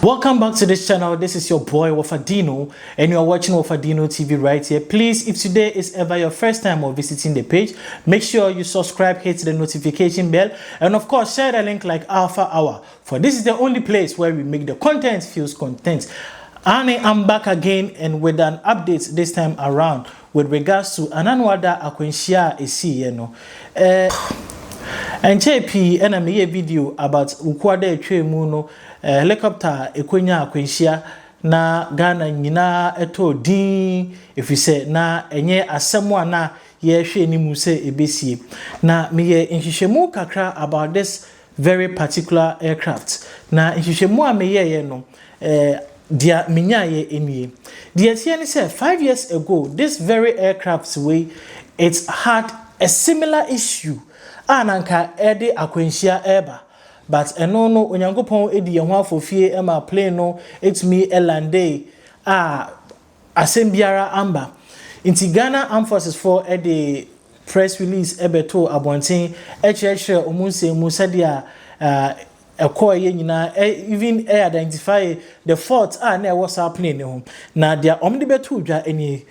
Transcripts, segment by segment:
Welcome back to this channel. This is your boy Wafadino and you are watching Wafadino TV right here. Please, if today is ever your first time of visiting the page, make sure you subscribe, hit the notification bell, and of course share the link like Alpha Hour, for this is the only place where we make the content feels content. And I'm back again and with an update this time around with regards to Ananwada Akwenshia Esi, and JP and I made a video about Ukwade Tremuno helicopter Ekwenya Akwenshia na Ghana nyina eto din if we say na enye asemwa na ye hwe ni mu se ebesie na meye nhihwemu kakra about this very particular aircraft na nhihwemu a meye ye no dia minyaye enie dia tie ni say 5 years ago this very aircraft way it had a similar issue ananka ede Akwenshia eba but eno no onyankopon edi ye ho afofie ema plane no etumi elande asembiara amba inti Ghana Armed Forces for ede press release ebeto abonten ehwehwe omunsemu sadia ekoye nyina even identify the fault na was happening home na dia omde beto dwa eni.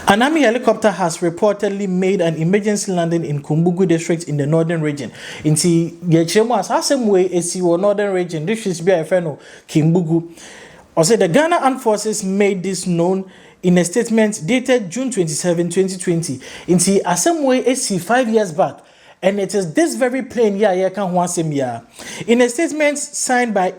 An army helicopter has reportedly made an emergency landing in Kumbugu district in the northern region. Inti yechemo as same way esi wo northern region this is be a friend Kimbugu. Also the Ghana Armed Forces made this known in a statement dated June 27, 2020. Inti same way esi 5 years back. And it is this very plane in a statement signed by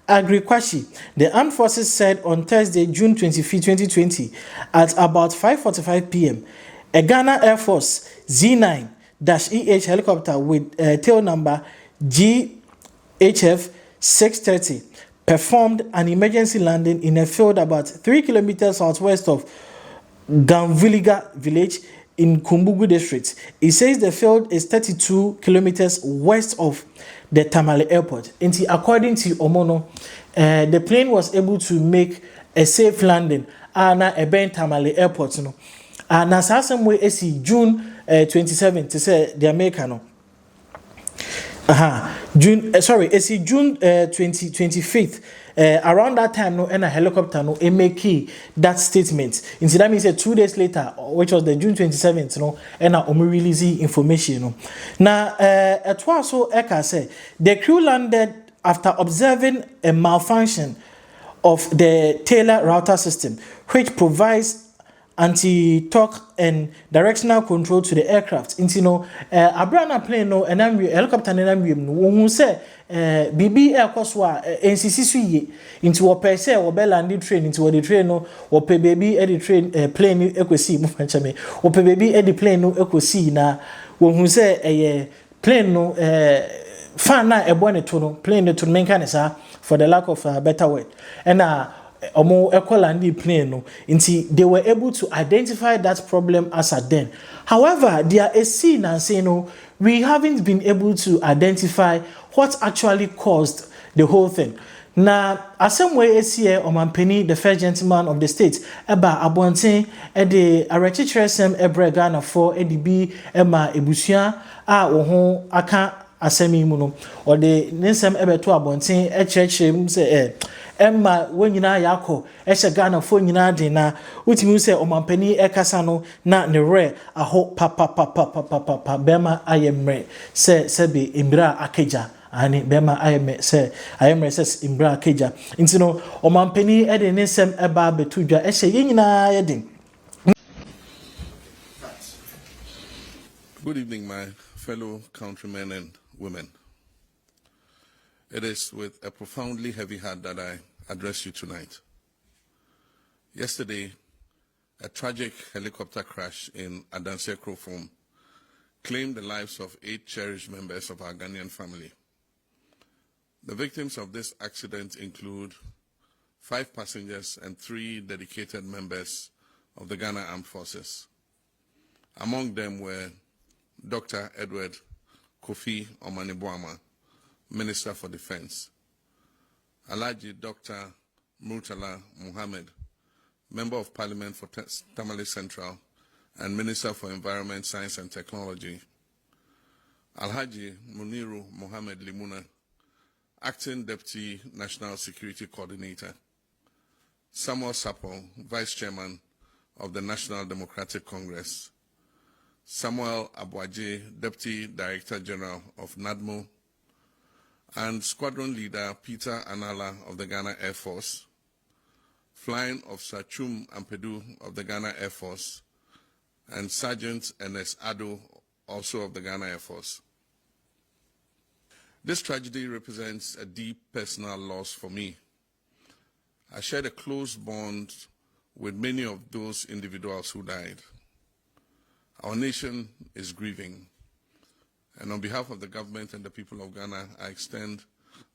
Agrikwashi, the Armed Forces said on Thursday, June 25, 2020, at about 5:45 p.m., a Ghana Air Force Z9-EH helicopter with tail number GHF 630 performed an emergency landing in a field about 3 kilometers southwest of Gamviliga village in Kumbugu district. It says the field is 32 kilometers west of the Tamale airport. And according to Omono, the plane was able to make a safe landing na Eben Tamale airport. Na some way June 27 to say the American. June 25th. Around that time, no, and a helicopter no, make that statement. Instead, that means 2 days later, which was the June 27th, no, and a release information. No. Now, at once, so Eka said the crew landed after observing a malfunction of the Taylor router system, which provides anti-torque and directional control to the aircraft. Into Abrana plane no and helicopter and who say BB air coswa NCC into a per se or bell landing train into the train no or pe baby edit train plane equasi mufanchame or pe baby edit plane no equasi na who say a plane no fan na ebone no plane to menkanesa for the lack of a better word and omo equalandi plane no inti they were able to identify that problem as at then. However, there is seen and saying no, we haven't been able to identify what actually caused the whole thing. Now, as some way is here Omampeni, the first gentleman of the state, eba abonten the arechitresem Ghana for EDB Emma Ebusia oho aka asemi muno or the ninsem ebeto abonten echechem say Emma when you na yako Ghana for nyina de na utimi say omampani ekasa no na ne re aho papa bema ayemre se be imbra akeja ani bema ayeme se ayemre se imbra akeja nti no omampani e de nsem eba betudwa ye nyina ye den. Good evening, my fellow countrymen and women. It is with a profoundly heavy heart that I address you tonight. Yesterday, a tragic helicopter crash in Adansi claimed the lives of 8 cherished members of our Ghanaian family. The victims of this accident include 5 passengers and 3 dedicated members of the Ghana Armed Forces. Among them were Dr. Edward Kofi Omanibuama, Minister for Defense; Alhaji Dr. Murtala Muhammad, Member of Parliament for Tamale Central and Minister for Environment, Science and Technology; Alhaji Muniru Mohammed Limuna, Acting Deputy National Security Coordinator, Samuel Sapong, Vice Chairman of the National Democratic Congress, Samuel Abuaje, Deputy Director General of NADMO, and Squadron Leader Peter Anala of the Ghana Air Force, Flying Officer Chum Ampedu of the Ghana Air Force, and Sergeant Ernest Ado, also of the Ghana Air Force. This tragedy represents a deep personal loss for me. I shared a close bond with many of those individuals who died. Our nation is grieving, and on behalf of the government and the people of Ghana, I extend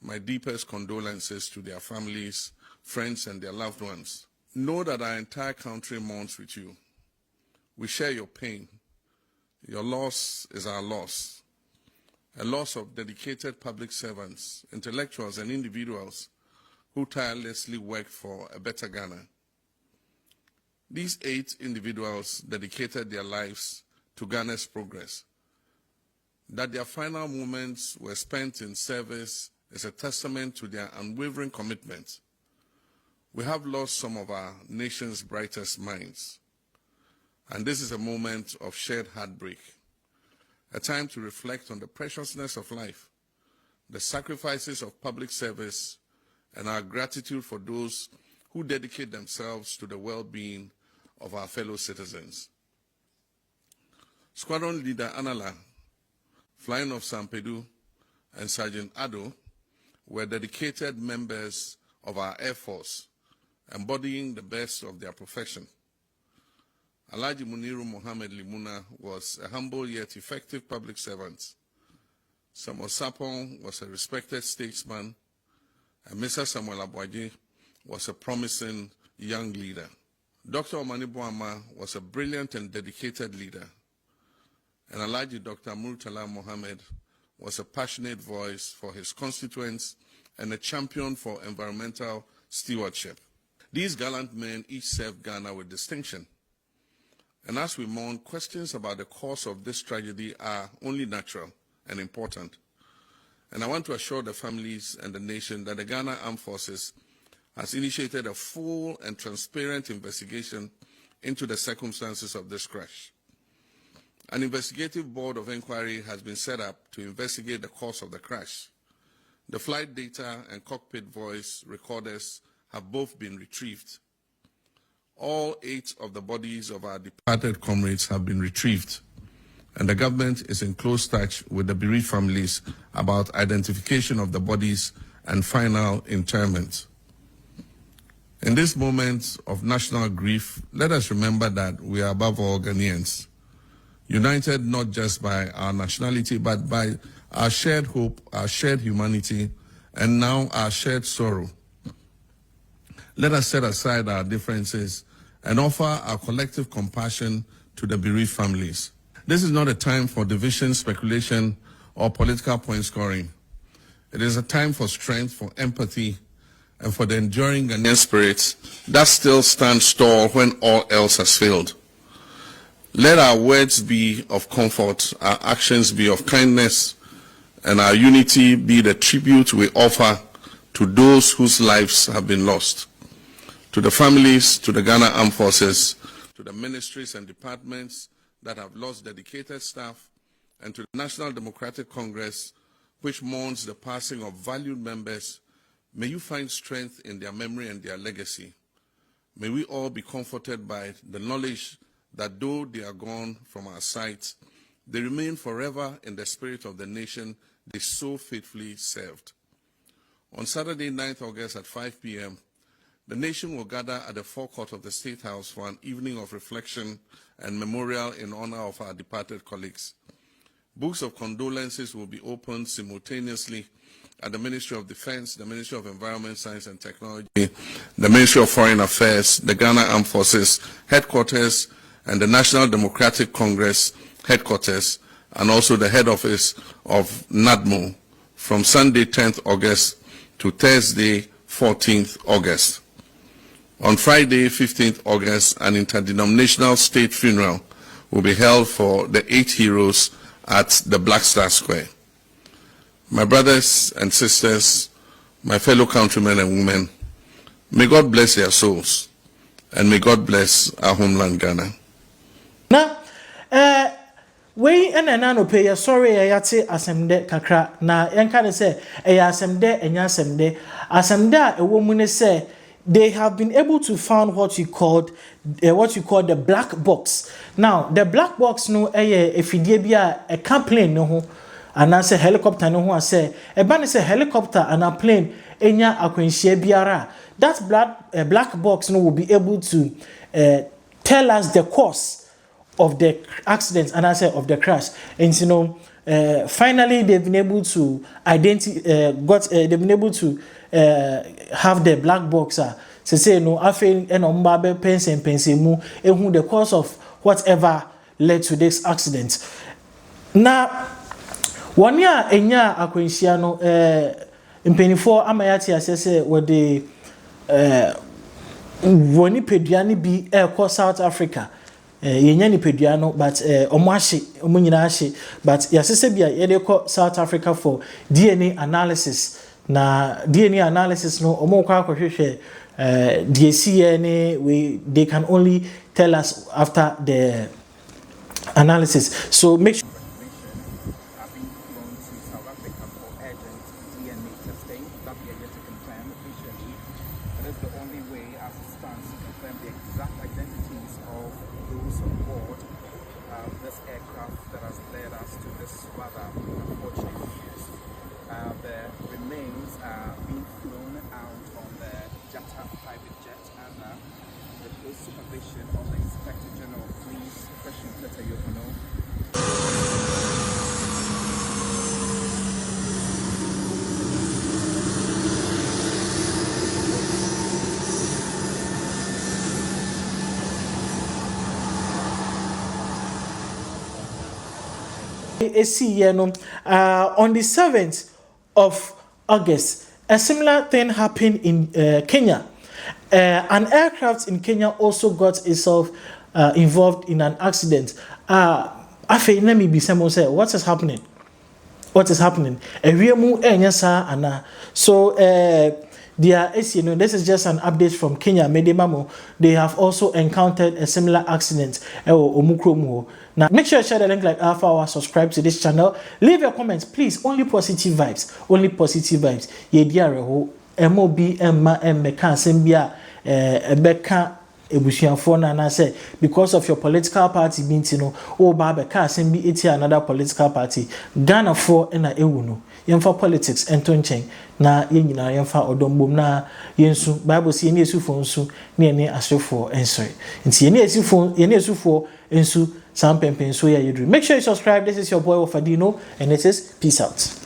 my deepest condolences to their families, friends, and their loved ones. Know that our entire country mourns with you. We share your pain. Your loss is our loss. A loss of dedicated public servants, intellectuals, and individuals who tirelessly worked for a better Ghana. These 8 individuals dedicated their lives to Ghana's progress. That their final moments were spent in service is a testament to their unwavering commitment. We have lost some of our nation's brightest minds, and this is a moment of shared heartbreak. A time to reflect on the preciousness of life, the sacrifices of public service, and our gratitude for those who dedicate themselves to the well-being of our fellow citizens. Squadron Leader Anala, Flying Officer Ampedu, and Sergeant Ado were dedicated members of our Air Force, embodying the best of their profession. Alhaji Muniru Mohammed Limuna was a humble yet effective public servant. Samuel Sapong was a respected statesman, and Mr. Samuel Abuaje was a promising young leader. Dr. Omani Boama was a brilliant and dedicated leader, and Alhaji Dr. Murtala Mohammed was a passionate voice for his constituents and a champion for environmental stewardship. These gallant men each served Ghana with distinction. And as we mourn, questions about the cause of this tragedy are only natural and important. And I want to assure the families and the nation that the Ghana Armed Forces has initiated a full and transparent investigation into the circumstances of this crash. An investigative board of inquiry has been set up to investigate the cause of the crash. The flight data and cockpit voice recorders have both been retrieved. All 8 of the bodies of our departed comrades have been retrieved, and the government is in close touch with the bereaved families about identification of the bodies and final interment. In this moment of national grief, let us remember that we are above all Ghanaians, united not just by our nationality, but by our shared hope, our shared humanity, and now our shared sorrow. Let us set aside our differences and offer our collective compassion to the bereaved families. This is not a time for division, speculation, or political point scoring. It is a time for strength, for empathy, and for the enduring Ghanaian spirit that still stands tall when all else has failed. Let our words be of comfort, our actions be of kindness, and our unity be the tribute we offer to those whose lives have been lost. To the families, to the Ghana Armed Forces, to the ministries and departments that have lost dedicated staff, and to the National Democratic Congress, which mourns the passing of valued members, may you find strength in their memory and their legacy. May we all be comforted by the knowledge that though they are gone from our sight, they remain forever in the spirit of the nation they so faithfully served. On Saturday, 9th August at 5 p.m., the nation will gather at the forecourt of the State House for an evening of reflection and memorial in honor of our departed colleagues. Books of condolences will be opened simultaneously at the Ministry of Defense, the Ministry of Environment, Science and Technology, the Ministry of Foreign Affairs, the Ghana Armed Forces headquarters, and the National Democratic Congress headquarters, and also the head office of NADMO from Sunday, 10th August to Thursday, 14th August. On Friday, 15th August, an interdenominational state funeral will be held for the 8 heroes at the Black Star Square. My brothers and sisters, my fellow countrymen and women, may God bless their souls, and may God bless our homeland, Ghana. Now, we and no pay sorry yate asemde kakra na yenka ne say asemde enya asemde asemde a woman say they have been able to find what you call the black box. Now the black box no efidie bi a plane no ho anase helicopter no ho say e ba ne say helicopter and a plane enya akwanhia biara that black box no will be able to tell us the cause of the accident and I say of the crash. And you know, finally they've been able to they've been able to have the black box to say no I feel and pense mu who the cause of whatever led to this accident. Now one year enya akwenhia no mpenifo amayati asese with the woni peduane bi ekɔ South Africa. Yenya ni peduano but omo nyina ahye but yasese bia ye dey call South Africa for DNA analysis na DNA analysis no omo kwa akohwehwe they can only tell us after the analysis, so make sure that is the only way as it stands to confirm the exact identities of those on board this aircraft that has led us to this rather unfortunate news. The remains are being flown out on the Jata private jet under the close supervision of the Inspector General of Police, Question Teta Yokono. On the 7th of August, a similar thing happened in Kenya. An aircraft in Kenya also got itself involved in an accident. Let me be someone say, what is happening? What is happening? So this is just an update from Kenya. Medemamo, they have also encountered a similar accident. Now, make sure you share the link like alpha or subscribe to this channel. Leave your comments, please. Only positive vibes. Only positive vibes. MOB Emma Meka Sembia Ebeka Ebusianfo na say because of your political party being Baba Ka Sembi eti another political party. Ghana for na ewuno. Yemfa politics entonchen na yenyina yemfa odombom na yensu Bible say yene esufo nsu na yene asefo ensori. Nti yene esufo ensu sampempen so ya yedru. Make sure you subscribe. This is your boy Wafadino and this is peace out.